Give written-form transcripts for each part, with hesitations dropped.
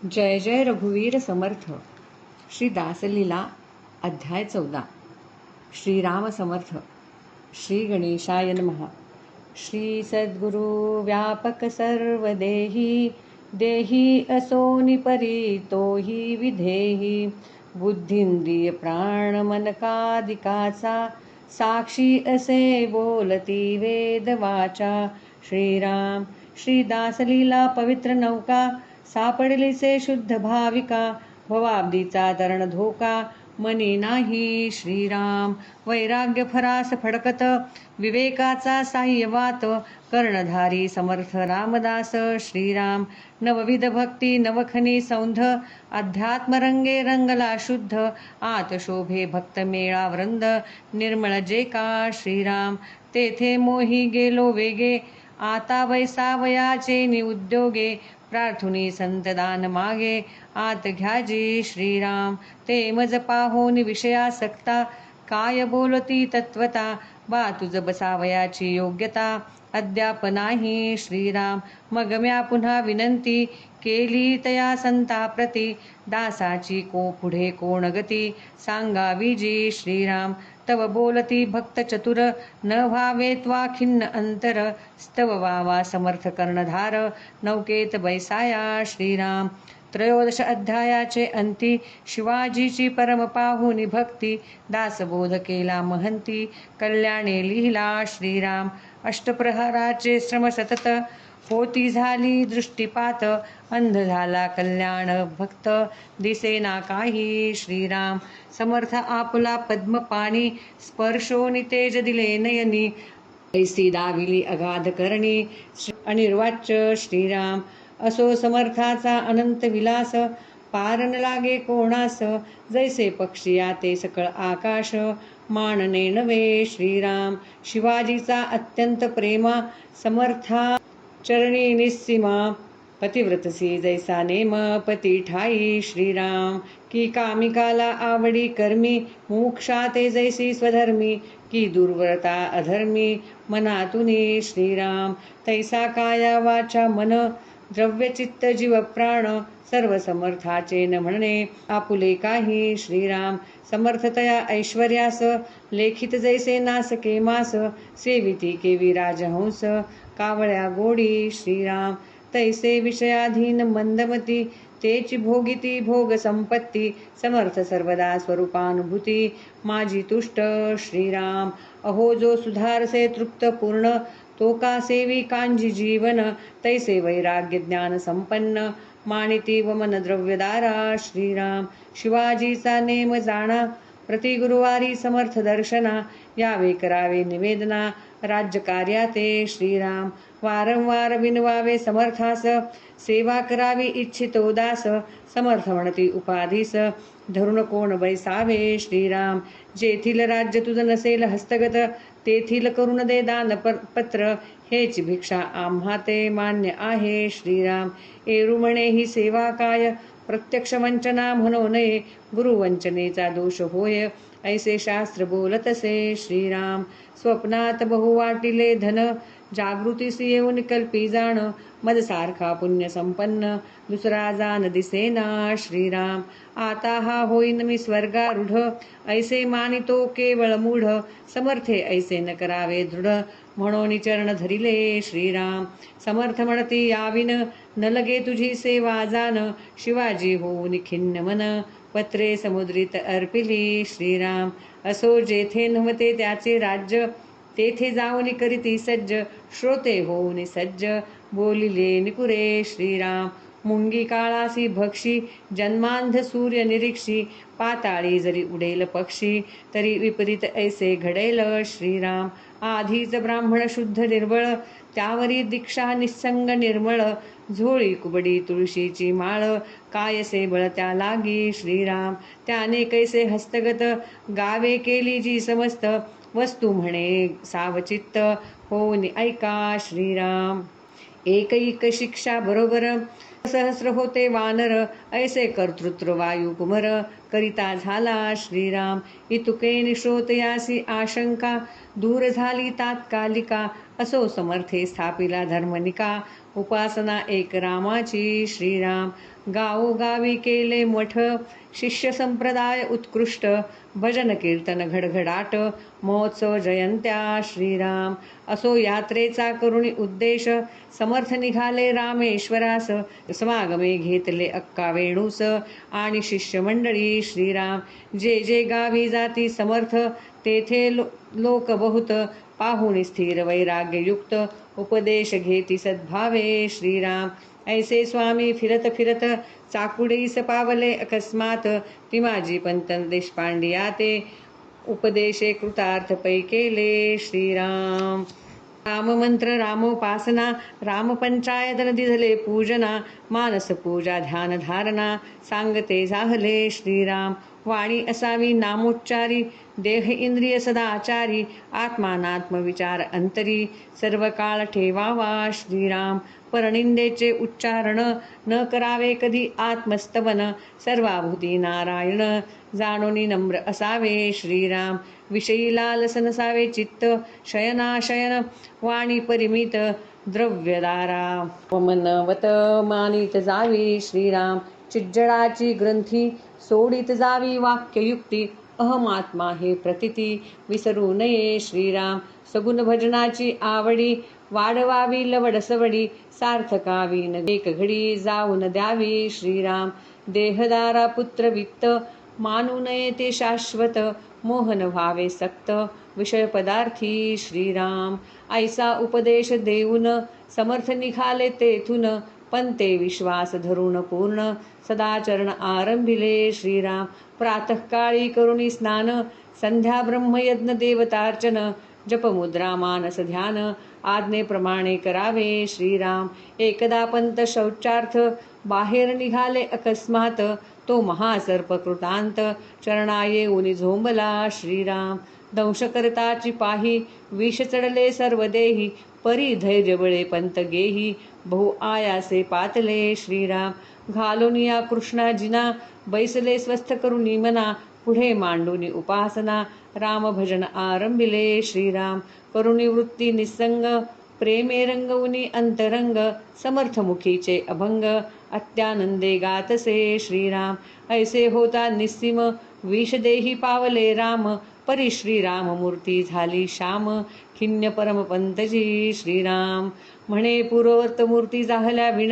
जय जय रघुवीर समर्थ. श्री दासलीला अध्याय 14. श्रीराम समर्थ. श्री गणेशाय नमः. श्री सद्गुरु व्यापक सर्वदेही, देही असोनि परितोही विधेही. बुद्धिंद्रिय प्राण मनकादिकाचा, साक्षी असे बोलती वेद वाचा. श्रीराम. श्री दासलीला पवित्र नौका, सापडलीसे शुद्ध भाविका. भवाब्दीचा तरण धोका, मनी नाही. श्रीराम. वैराग्य फरास फडकत, विवेकाचा साह्यवात. कर्णधारी समर्थ रामदास. श्रीराम. नवविध भक्ती नवखनी सौंध, अध्यात्मरंगे रंगला शुद्ध. आत शोभे भक्त मेळा वृंद, निर्मळ जे का. श्रीराम. तेथे मोही गेलो वेगे, आता वैसावयाचे निउद्योगे. प्रार्थुनी संतदान मागे, आत घ्याजी. श्रीराम. ते मज पाहोनी विषयासक्ता, काय बोलती तत्वता. बा तुझ बसावयाची योग्यता, अद्याप नाही. श्रीराम. मग म्या पुन्हा विनंती, केली तया संताप्रती. दासाची पुढे कोण गती, सांगावी जी. श्रीराम. तव बोलती भक्त चतुर, न व्हावे त्वा खिन्न अंतर. स्तव वावा समर्थ कर्णधार, नौकेत बैसाया. श्रीराम. त्रयोदश अध्यायाचे अंती, शिवाजीची परम पाहुनी भक्ती. दासबोध केला महंती, कल्याणे लिहिला. श्रीराम. अष्टप्रहराचे श्रम सतत, होती झाली दृष्टीपात. अंध झाला कल्याण भक्त, दिसेना काही. श्रीराम. समर्थ आपला पद्मपाणी, स्पर्शोनी तेज दिले नयनी. ऐसी दाविली अगाध करणी, अनिर्वाच्य. श्रीराम. असो समर्थाचा अनंत विलास, पार न लागे कोणास. जैसे पक्षी ते सकळ आकाश, मानने नव्हे. श्रीराम. शिवाजीचा अत्यंत प्रेमा, समर्था चरणी निस्सीमा. पतिव्रतसी जैसा नेम, पती ठाई. श्रीराम. की कामिकाला आवडी कर्मी, मुमुक्षा ते जैसी स्वधर्मी. की दुर्व्रता अधर्मी, मनातुनी. श्रीराम. तैसा काया वाचा मन, द्रव्यचित्त जीव प्राण. सर्व समर्थाचे न म्हणणे, आपुले काही. श्रीराम. समर्थतया ऐश्वर्यास, लेखित जैसे नासके मास. सेविती केवी राजहंस, कावळ्या गोडी. श्रीराम. तैसे विषयाधीन मंदमती, तेची भोगिती भोग संपत्ती. समर्थ सर्वदा स्वरूपानुभूती, माझी तुष्ट. श्रीराम. अहो जो सुधारसे तृप्त पूर्ण, तो का सेवी कांजी जीवन. तैसे वैराग्य ज्ञान संपन्न, मानिती व मन द्रव्यदारा. श्रीराम. शिवाजीचा नेम जाणा, प्रति गुरुवारी समर्थ दर्शना. यावे करावे निवेदना, राज्यकार्याते. श्रीराम. वारंवार विनवावे समर्थास, सेवा करावी इच्छितो दास. समर्थ म्हणती उपाधीस, धरुण कोण बैसावे. श्रीराम. जेथील राज्य तुझ नसेल हस्तगत, तेथील करून दे दान पत्र. हेची भिक्षा आम्हा ते मान्य आहे. श्रीराम. एरू म्हणे ही सेवा काय, प्रत्यक्ष वंचना म्हणू नये. गुरुवंचनेचा दोष होय, ऐसे शास्त्र बोलतसे. श्रीराम. स्वप्नात बहु वाटिले धन, जागृतीस येऊन कल्पी जाण. मदसारखा पुण्य संपन्न, दुसरा जाण दिसेना. श्रीराम. आता हा होईन मी स्वर्गारूढ, ऐसे मानितो केवळ मूढ. समर्थे ऐसे न करावे दृढ, म्हणून चरण धरिले. श्रीराम. समर्थ म्हणती याविन, न लगे तुझी सेवा जाण. शिवाजी होऊन खिन्न मन, पत्रे समुद्रित अर्पिली. श्रीराम. असो जेथे नव्हते त्याचे राज्य, तेथे जाऊन करीती सज्ज. श्रोते होऊन सज्ज, बोलिले निपुरे. श्रीराम. मुंगी काळासी भक्षी, जन्मांध सूर्य निरीक्षी. पाताळी जरी उडेल पक्षी, तरी विपरीत ऐसे घडेल. श्रीराम. आधीच ब्राह्मण शुद्ध निर्बळ, त्यावरी दीक्षा निसंग निर्मळ. झोळी कुबडी तुळशीची माळ, कायसे बळ त्या लागी. श्रीराम. त्याने कैसे हस्तगत, गावे केली जी समस्त. वस्तू म्हणे सावचित्त, होऊन ऐका. श्रीराम. एक शिक्षा बरोबर, सहस्र होते वानर, ऐसे कर्तृत्व वायू कुमर, करिता झाला श्रीराम. इतुके निश्रोतयासी आशंका, दूर झाली तात्कालिका. असो समर्थे स्थापिला धर्मनिका, उपासना एक रामाची श्रीराम. गावोगावी केले मठ, शिष्य संप्रदाय उत्कृष्ट, भजन कीर्तन घडघडाट, महोत्सव जयंत्या श्रीराम. असो यात्रेचा करुणी उद्देश, समर्थ निघाले रामेश्वरास. समागमे घेतले अक्का वेणूस, आणि शिष्यमंडळी श्रीराम. जे जे गावी जाती समर्थ, तेथे लोक बहुत, पाहुणी स्थिर वैराग्ययुक्त, उपदेश घेती सद्भावे श्रीराम. ऐसे स्वामी फिरत फिरत, चाकुडीस पावले अकस्मात. ती माझी पंतन देशपांडिया ते, उपदेशे कृतार्थ पै केले श्रीराम. राममंत्र रामोपासना, रामपंचायत दिधले पूजना. मानस पूजा ध्यान धारणा, सांगते जाहले श्रीराम. वाणी असावी नामोच्चारी, देह इंद्रिय सदाचारी. आत्मानात्म विचार अंतरी, सर्व काळ ठेवावा श्रीराम. परनिंदेचे उच्चारण, न करावे कधी आत्मस्तवन. सर्वाभूती नारायण, जाणोनी नम्र असावे श्रीराम. विषयी लालस नसावे चित्त, शयनाशयन वाणी परिमित. द्रव्यदारा वमनवत मानित जावी श्रीराम. चिज्जडाची ग्रंथी सोडित जावी वाक्ययुक्ती. अहमात्मा हे प्रतिती, विसरू नये श्रीराम. सगुण भजनाची आवडी, वाढवावी लवड सवडी. सार्थकावी न एक घडी, जाऊन द्यावी श्रीराम. देहदारा पुत्र वित्त, मानू नये ते शाश्वत. मोहन व्हावे सक्त, विषय पदार्थी श्रीराम. ऐसा उपदेश देऊन, समर्थ निघाले तेथून. पण ते विश्वास धरून पूर्ण, सदाचरण आरंभिले श्रीराम. प्रातःकाळी करुणी स्नान, संध्या ब्रह्मयज्ञ देवतार्चन. जपमुद्रा मानस ध्यान, आज्ञेप्रमाणे करावे श्रीराम. एकदा पंत शौचार्थ, बाहेर निघाले अकस्मात. तो महासर्प कृतांत, चरणाये उनी झोंबला श्रीराम. दंश करताची पाही, विष चढले सर्व देही. परी धैर्य बळे पंत गेही, बहु आयासे पातले श्रीराम. घालून या कृष्णा जिना, बैसले स्वस्थ करुणी मना. पुढे मांडूनी उपासना, राम भजन आरंभिले श्रीराम. करुणी वृत्ती निसंग, प्रेमे रंगवुनी अंतरंग. समर्थमुखीचे अभंग, अत्यानंदे गातसे श्रीराम. ऐसे होता निस्सीम, विष देही पावले राम. परी श्रीराम मूर्ती झाली श्याम, खिन्न परमपंतजी श्रीराम. म्हणे पूर्ववर्त मूर्ती जाहल्या विण,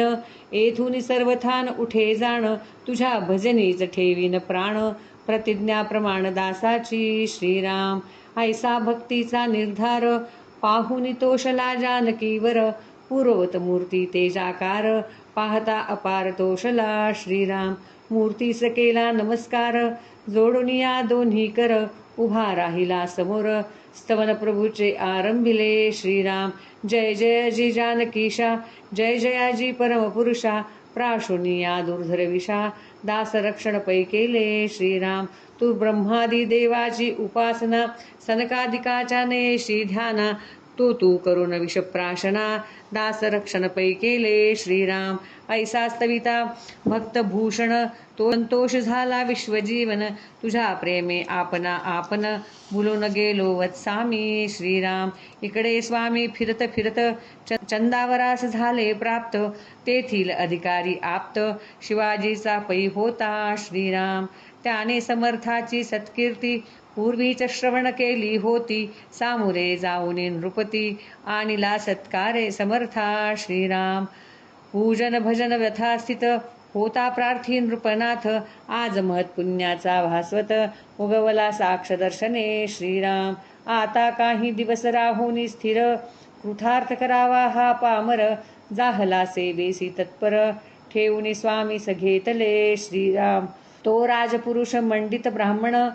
येथून सर्वथान उठे जाण. तुझ्या भजनीच ठेवीन प्राण, प्रतिज्ञा प्रमाण दासाची श्रीराम. ऐसा भक्तीचा निर्धार, पाहुनी तोषला जानकीवर. पूर्ववत मूर्ती तेजाकार, पाहता अपार तोषला श्रीराम. मूर्तीस केला नमस्कार, जोडून या दोन्ही कर. उभा राहिला समोर, स्तवन प्रभूचे आरंभिले श्रीराम. जय जय जी जानकीशा, जय जयाजी परमपुरुषा. प्राशुनिया दुर्धर विषा, दास रक्षण पै केले श्रीराम. तू ब्रह्मादी देवाची उपासना, सनकादिकाच्या नेशी ध्याना. तू करुण विषप्राशना, दास रक्षण पै केले श्रीराम. ऐसा स्तविता भक्तभूषण, तो संतोष झाला विश्वजीवन. तुझ्या प्रेमे आपना आपण, भुलून गेलो वत्सामी श्रीराम. इकडे स्वामी फिरत फिरत, चंदावरास झाले प्राप्त. तेथील अधिकारी आप्त, शिवाजीचा पै होता श्रीराम. त्याने समर्थाची सत्कीर्ती, पूर्वीच श्रवण केली होती. सामुरे जाऊन नृपती, आणिला सत्कारे समर्था श्रीराम. पूजन भजन व्यथास्थित, होता प्रार्थी नृपनाथ. आज महत्पुण्याचा भास्वत, उगवला साक्ष दर्शने श्रीराम. आता काही दिवस राहुनी स्थिर, कृतार्थ करावा हा पामर. जाहला सेवेसी तत्पर, ठेवून स्वामीस घेतले श्रीराम. तो राजपुरुष मंडित ब्राह्मण,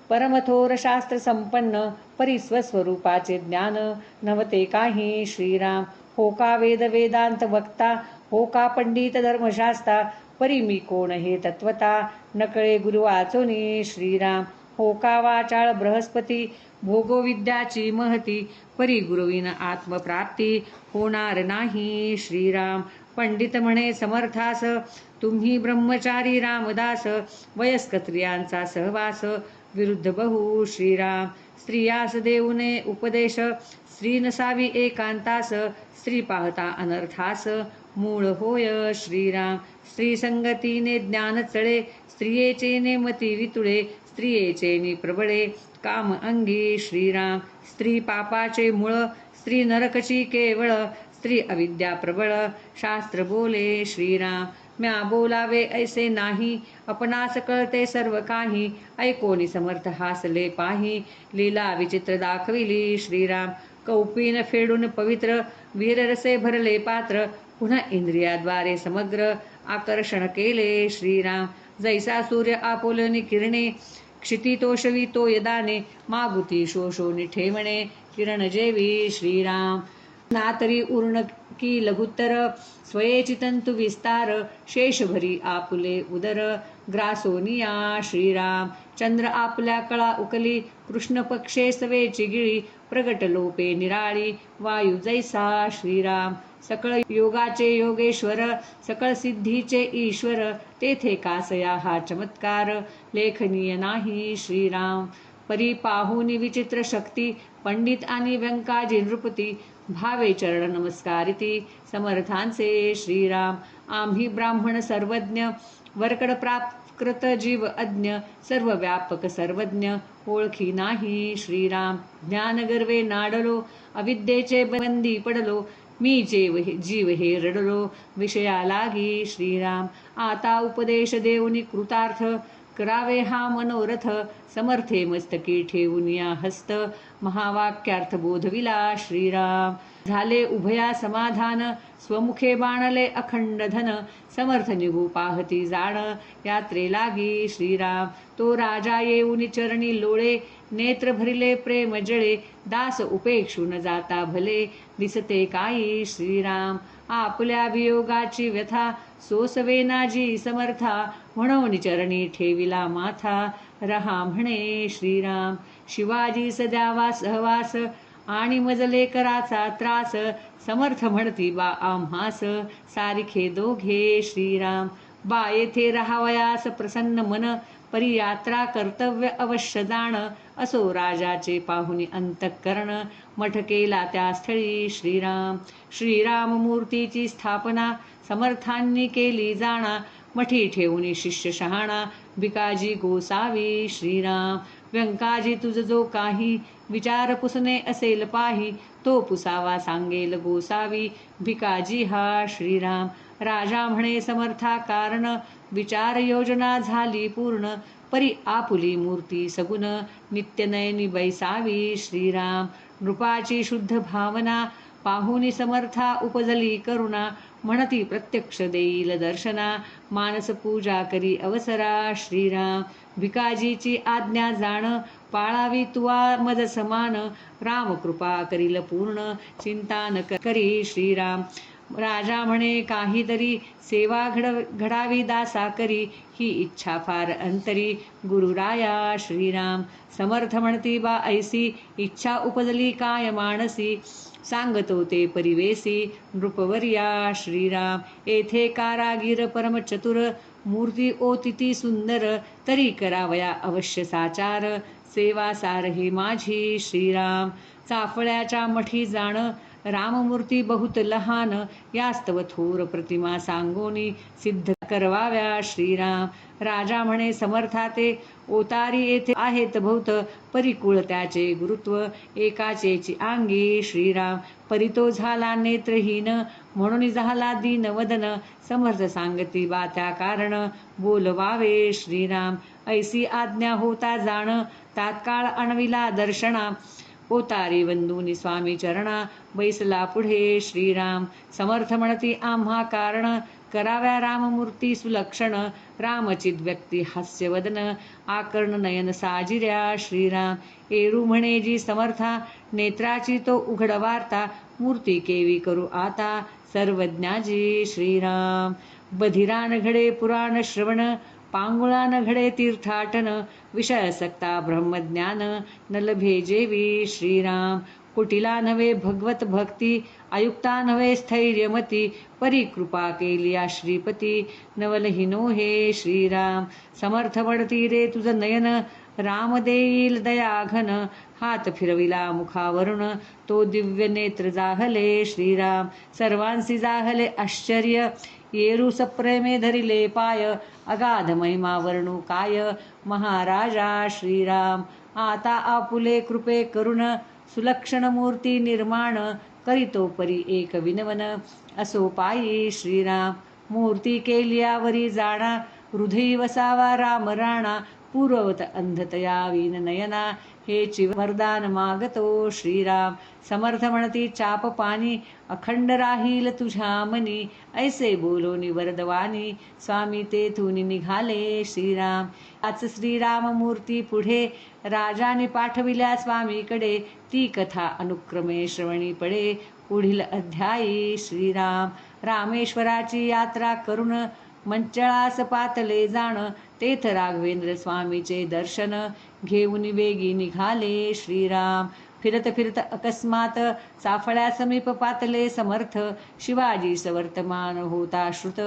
परमथोर शास्त्र संपन्न. परिस्वस्वरूपाचे ज्ञान, नव्हते काही श्रीराम. हो का वेद वेदांत वक्ता, हो का पंडित धर्मशास्ता. परी मी कोण हे तत्वता, नकळे गुरु वाचोनी श्रीराम. हो का वाचाळ बृहस्पती, भोगोविद्याची महती. परी गुरुविन आत्मप्राप्ती, होणार नाही श्रीराम. पंडित म्हणे समर्थास, तुम्ही ब्रह्मचारी रामदास. वयस्क स्त्रियांचा सहवास, विरुद्ध बहु श्रीराम. स्त्रियास देऊने उपदेश, स्त्री नसावी एकांतास. स्त्री पाहता अनर्थास, मूळ होय श्रीराम. स्त्री संगतीने ज्ञान चळे, स्त्रियेचे नेमती वितुळे. स्त्रियेचे निप्रबळे, काम अंगी श्रीराम. स्त्री पापाचे मूळ, स्त्री नरकची केवळ. स्त्री अविद्या प्रबळ, शास्त्र बोले श्रीराम. म्या बोलावे ऐसे नाही, आपणास कळते सर्व काही. ऐकोनी समर्थ हासले पाही, लीला विचित्र दाखविली श्रीराम. कौपीन फेडून पवित्र, वीररसे भरले पात्र. पुन्हा इंद्रियाद्वारे समग्र, आकर्षण केले श्रीराम. जैसा सूर्य आपोलनी किरणे, क्षिती तोषवी तो यदाने. मागुती शोषोनी ठेवणे, किरण जेवी श्रीराम. नातरी उर्ण की लघुत्तर, स्वयेची तंतु विस्तार. शेष भरी आपुले उदर, ग्रासोनिया श्रीराम. चंद्र आपल्या कळा उकली, कृष्ण पक्षे सवेची गिळी. प्रगट लोपे निराळी, वायू जैसा श्रीराम. सकळ योगाचे योगेश्वर, सकळ सिद्धीचे ईश्वर. तेथे कासया हा चमत्कार, लेखनीय नाही श्रीराम. परी पाहुनी विचित्र शक्ती, पंडित आणि व्यंकाजी नृपती. भावे चरण नमस्कारिती, समर्थांचे श्रीराम. आम्ही ब्राह्मण सर्वज्ञ, वरकड प्राकृत जीव अज्ञ. सर्व व्यापक सर्वज्ञ, ओळखी नाही श्रीराम. ज्ञानगर्वे नाडलो, अविद्येचे बंदी पडलो. मी जीव हे रडलो, विषया लागी श्रीराम. आता उपदेश देऊनी कृतार्थ, करावे हा मनोरथ. समर्थे मस्तकी ठेवून या हस्त, महावाक्यार्थ बोधविला श्रीराम. झाले उभया समाधान, स्वमुखे बाणले अखंड धन. समर्थ निघू पाहती जाण, यात्रे लागी श्रीराम. तो राजा येऊन चरणी लोळे, नेत्र भरिले प्रेम जळे. दास उपेक्षून जाता भले, दिसते काही श्रीराम. आपल्या वियोगाची व्यथा, सोसवेनाजी समर्था. म्हणून चरणी ठेविला माथा, रहा म्हणे श्रीराम. शिवाजी सद्यावा सहवास, आणि मजले कराचा त्रास. समर्थ म्हणती बा आम्हास, सारिखे दोघे श्रीराम. बा येथे राहावयास प्रसन्न मन, परी यात्रा कर्तव्य अवश्य जाण. असो राजाचे पाहुनी अंतःकरण, मठ केला त्या स्थळी श्रीराम. श्रीराम मूर्तीची स्थापना, समर्थांनी केली जाणा. मठी ठेवून शिष्य शहाणा, भिकाजी गोसावी श्रीराम. व्यंकाजी तुझ जो काही, विचार पुसणे असेल पाही. तो पुसावा सांगेल गोसावी, भिकाजी हा श्रीराम. राजा म्हणे समर्था कारण, विचार योजना झाली पूर्ण. परी आपुली मूर्ती सगुण, नित्यनयनी बैसावी श्रीराम. नृपाची शुद्ध भावना, पाहुनी समर्था उपजली करुणा. म्हणती प्रत्यक्ष देईल दर्शना, मानस पूजा करी अवसरा श्रीराम. भिकाजीची आज्ञा जाण, पाळावी तुवा मज समान. राम कृपा करील पूर्ण, चिंता न करी श्रीराम. राजा म्हणे काहीतरी, सेवा घडावी दासा करी. ही इच्छा फार अंतरी, गुरुराया श्रीराम. समर्थ म्हणती बा ऐसी, इच्छा उपजली काय मानसी. सांगतो ते परिवेसी, नृपवर्या श्रीराम. येथे कारागीर परमचतुर, मूर्ती ओतिती सुंदर. तरी करावया अवश्य साचार, सेवा सार ही माझी श्रीराम. चाफळ्याच्या मठी जाण, राममूर्ती बहुत लहान. यास्तव थोर प्रतिमा सांगोनी, सिद्ध करवाव्या श्रीराम. राजा म्हणे समर्थाते, ओतारी येथे आहेत बहुत. परिकुळ त्याचे गुरुत्व, एकाचेची अंगी श्रीराम. परितो झाला नेत्रहीन, म्हणून झाला दीनवदन. समर्थ सांगती बा त्या कारण, बोलवावे श्रीराम. ऐसी आज्ञा होता जाण, तात्काळ आणविला दर्शना. ओतारी वंदुनी स्वामी चरणा, बैसला पुढे श्रीराम. समर्थ म्हणती आम्हा कारण, कराव्या राममूर्ती सुलक्षण. रामचित व्यक्ती हास्यवदन, आकर्ण नयन साजिऱ्या श्रीराम. एरू म्हणे जी समर्था, नेत्राची तो उघड वार्ता. मूर्ती केवी करू आता, सर्वज्ञाजी श्रीराम. बधिरान घडे पुराण श्रवण, पांगुळान घडे तीर्थाटन. विषय सक्ता ब्रह्मज्ञान, न लभे जेवी श्रीराम. कुटिला नव्हे भगवत भक्ती, आयुक्ता नव्हे स्थैर्यमती, परी कृपा केलिया श्रीपती, नवलहीनो हे श्रीराम. समर्थ वडती रे तुझ नयन, राम देईल दयाघन, हात फिरविला मुखावरून, तो दिव्य नेत्र जाहले श्रीराम. सर्वांसी जाहले आश्चर्य, येरू सप्रेमे धरिले पाय, अगाध महिमा वर्णू काय, महाराजा श्रीराम. आता आपुले कृपे करुण, सुलक्षण मूर्ती निर्माण, करीतो परी एक विनवन, असो पायी श्रीराम. मूर्ती केल्यावरी जाणा, हृदयी वसावा राम राणा, पूर्ववत अंधतया विन नयना, हेची वरदान मागतो श्रीराम. समर्थ म्हणती चाप पाणी, अखंड राहील तुझ्या मनी, ऐसे बोलोनी वरदवानी, स्वामी तेथून निघाले श्रीराम. आज श्रीराम मूर्ती पुढे, राजाने पाठविल्या स्वामीकडे, ती कथा अनुक्रमे श्रवणी पडे, पुढील अध्यायी श्रीराम. रामेश्वराची यात्रा करून, मंचळास पातले जाण, तेथ राघवेंद्र स्वामीचे दर्शन, घेऊन वेगी निघाले श्रीराम. फिरत फिरत अकस्मात, चाफळ्या समीप पातले समर्थ, शिवाजी सवर्तमान होता श्रुत,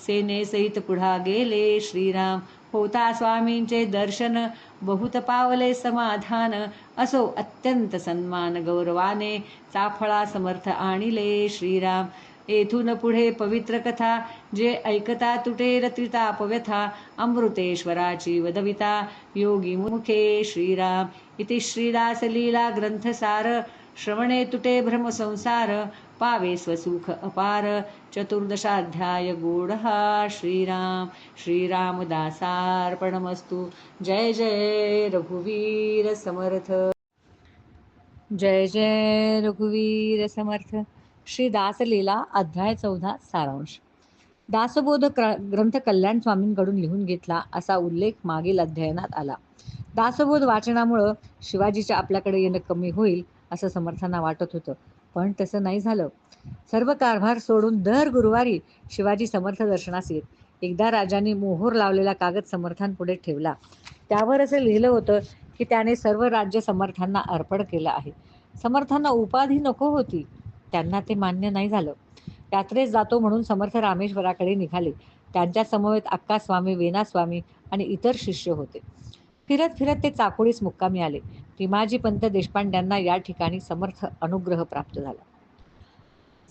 सेनेसहित पुढा गेले श्रीराम. होता स्वामींचे दर्शन, बहुत पावले समाधान, असो अत्यंत सन्मान गौरवाने, चाफळा समर्थ आणिले श्रीराम. येथून पुढे पवित्र कथा, जे ऐकता तुटेल त्रिताप व्यथा, अमृतेश्वराची वदविता, योगी मुखे श्रीराम. इति श्रीदास लीला ग्रंथसार, श्रवणे तुटे भ्रम संसार, पावे स्वसुख अपार, चतुर्दशाध्याय गूढहा श्रीराम. श्रीरामदासार्पणमस्तु. जय जय रघुवीर समर्थ. जय जय रघुवीर समर्थ. श्री दासलीला अध्याय 14 सारांश. दासबोध ग्रंथ कल्याण स्वामींकडून लिहून घेतला असा उल्लेख मागील अध्ययनात आला. दासबोध वाचनामुळं शिवाजीच्या आपल्याकडे येणं कमी होईल असं समर्थांना वाटत होतं, पण तसं नाही झालं. सर्व कारभार सोडून दर गुरुवारी शिवाजी समर्थ दर्शनास येत. एकदा राजाने मोहोर लावलेला कागद समर्थांपुढे ठेवला. त्यावर असं लिहिलं होतं की त्याने सर्व राज्य समर्थांना अर्पण केलं आहे. समर्थांना उपाधी नको होती, त्यांना ते मान्य नाही झालं. यात्रेस जातो म्हणून समर्थ रामेश्वराकडे निघाले. त्यांच्या समवेत अक्का स्वामी, वेना स्वामी आणि इतर शिष्य होते. फिरत फिरत ते चाकोळीस मुक्कामी आले. भीमाजी पंत देशपांड्यांना या ठिकाणी समर्थ अनुग्रह प्राप्त झाला.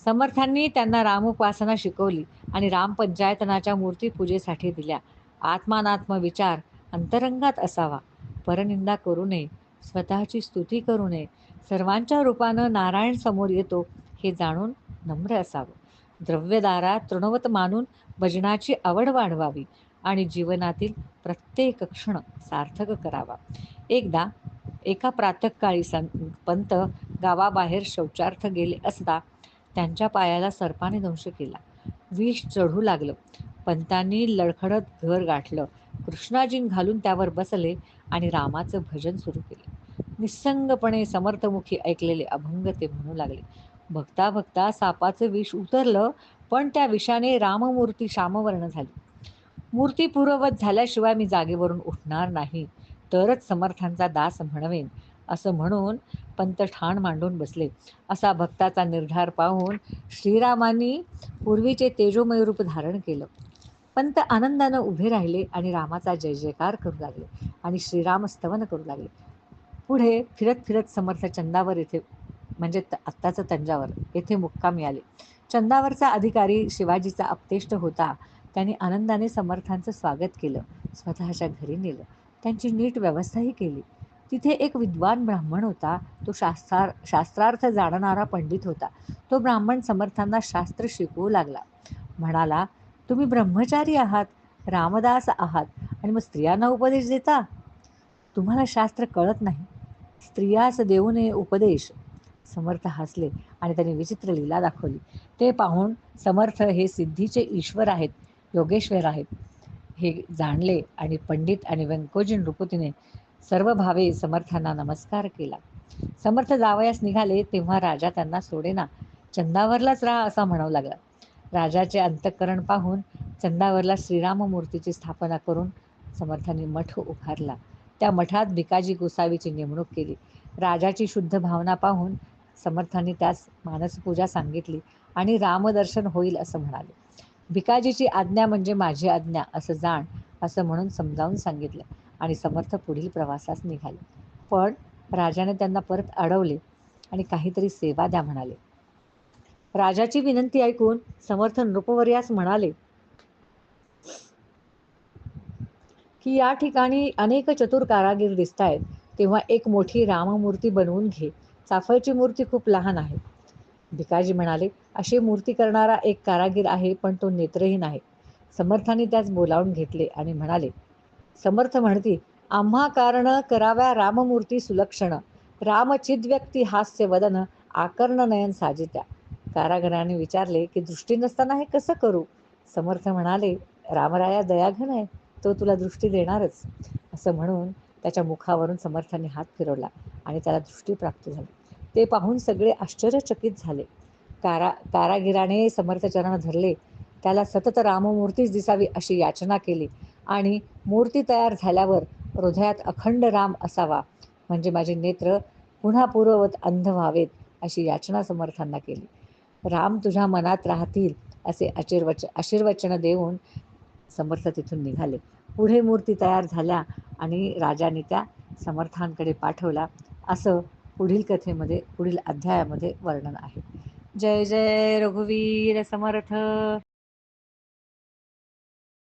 समर्थांनी त्यांना रामोपासना शिकवली आणि रामपंचायतनाच्या मूर्तीपूजेसाठी दिल्या. आत्मानात्म विचार अंतरंगात असावा, परनिंदा करू नये, स्वतःची स्तुती करू नये, सर्वांच्या रूपानं नारायण समोर येतो हे जाणून नम्र असावं. द्रव्यदारात तृणवत मानून भजनाची आवड वाढवावी आणि जीवनातील प्रत्येक क्षण सार्थक करावा. एकदा एका प्रातःकाळी पंत गावाबाहेर शौचार्थ गेले असता त्यांच्या पायाला सर्पाने दंश केला. विष चढू लागलं. पंतांनी लडखडत घर गाठलं, कृष्णाजीन घालून त्यावर बसले आणि रामाचं भजन सुरू केले. निस्संगपणे समर्थमुखी ऐकलेले अभंग ते म्हणू लागले. भक्ता भक्ता सापाचं विष उतरलं, पण त्या विषाने राममूर्ती श्यामवर्ण झाली. मूर्ती पूर्ववत झाल्याशिवाय मी जागेवरून उठणार नाही, तरच समर्थांचा दास म्हणवेन, असं म्हणून पंत ठाण मांडून बसले. असा भक्ताचा निर्धार पाहून श्रीरामांनी पूर्वीचे तेजोमय रूप धारण केलं. पंत आनंदानं उभे राहिले आणि रामाचा जय जयकार करू लागले आणि श्रीराम स्तवन करू लागले. पुढे फिरत फिरत समर्थ चंदावर येथे, म्हणजे आत्ताचं तंजावर येथे मुक्कामी आले. चंदावरचा अधिकारी शिवाजीचा अपतेष्ट होता. त्यांनी आनंदाने समर्थांचं स्वागत केलं, स्वतःच्या घरी नेलं, त्यांची नीट व्यवस्थाही केली. तिथे एक विद्वान ब्राह्मण होता. तो शास्त्रार्थ जाणणारा पंडित होता. तो ब्राह्मण समर्थांना शास्त्र शिकवू लागला. म्हणाला, तुम्ही ब्रह्मचारी आहात, रामदास आहात आणि मग स्त्रियांना उपदेश देता? तुम्हाला शास्त्र कळत नाही, स्त्रियास देऊ नये उपदेश. समर्थ हसले आणि त्यांनी विचित्र लीला दाखवली. ते पाहून समर्थ हे सिद्धीचे ईश्वर आहेत, योगेश्वर आहेत हे जाणले आणि पंडित आणि व्यंकोजीन नृपतीने सर्व भावे समर्थांना नमस्कार केला. समर्थ जावयास निघाले तेव्हा राजा त्यांना सोडेना, चंदावरलाच राहा असा म्हणावं लागला. राजाचे अंतःकरण पाहून चंदावरला श्रीराममूर्तीची स्थापना करून समर्थांनी मठ उभारला. त्या मठात भिकाजी गोसावीची नेमणूक केली. राजाची शुद्ध भावना पाहून समर्थांनी त्यास मानसपूजा सांगितली आणि रामदर्शन होईल असं म्हणाले. भिकाजीची आज्ञा म्हणजे माझी आज्ञा असं जाण असं म्हणून समजावून सांगितलं आणि समर्थ पुढील प्रवासास निघाले. पण राजाने त्यांना परत अडवले आणि काहीतरी सेवा द्या म्हणाले. राजाची विनंती ऐकून समर्थ नृपवर्यास म्हणाले की या ठिकाणी अनेक चतुर कारागीर दिसत आहेत, तेव्हा एक मोठी राममूर्ती बनवून घे. चाफळची मूर्ती खूप लहान आहे. भिकाजी म्हणाले, अशी मूर्ती करणारा एक कारागीर आहे, पण तो नेत्रहीन आहे. समर्थांनी त्यास बोलावून घेतले आणि म्हणाले, समर्थ म्हणती, आम्हा कारण कराव्या राममूर्ती सुलक्षण, रामचिद्व्यक्ती हास्य वदन, आकर्ण नयन साजित्या. कारागिराने विचारले की दृष्टी नसताना हे कसं करू? समर्थ म्हणाले, रामराया दयाघन आहे, तो तुला दृष्टी देणारच. असं म्हणून त्याच्या मुखावरून समर्थांनी हात फिरवला आणि त्याला दृष्टी प्राप्त झाली. ते पाहून सगळे आश्चर्यचकित झाले. कारागिराने समर्थ चरण धरले, त्याला सतत राममूर्तीच दिसावी अशी याचना केली आणि मूर्ती तयार झाल्यावर हृदयात अखंड राम असावा, म्हणजे माझे नेत्र पुन्हा पूर्ववत अंध व्हावेत अशी याचना समर्थांना केली. राम तुझ्या मनात राहतील असे आशीर्वचन देऊन समर्थ तिथून निघाले. पुढे मूर्ती तयार झाल्या आणि राजाने त्या समर्थांकडे पाठवला असं पुढील कथेमध्ये, पुढील अध्यायामध्ये वर्णन आहे. जय जय रघुवीर समर्थ.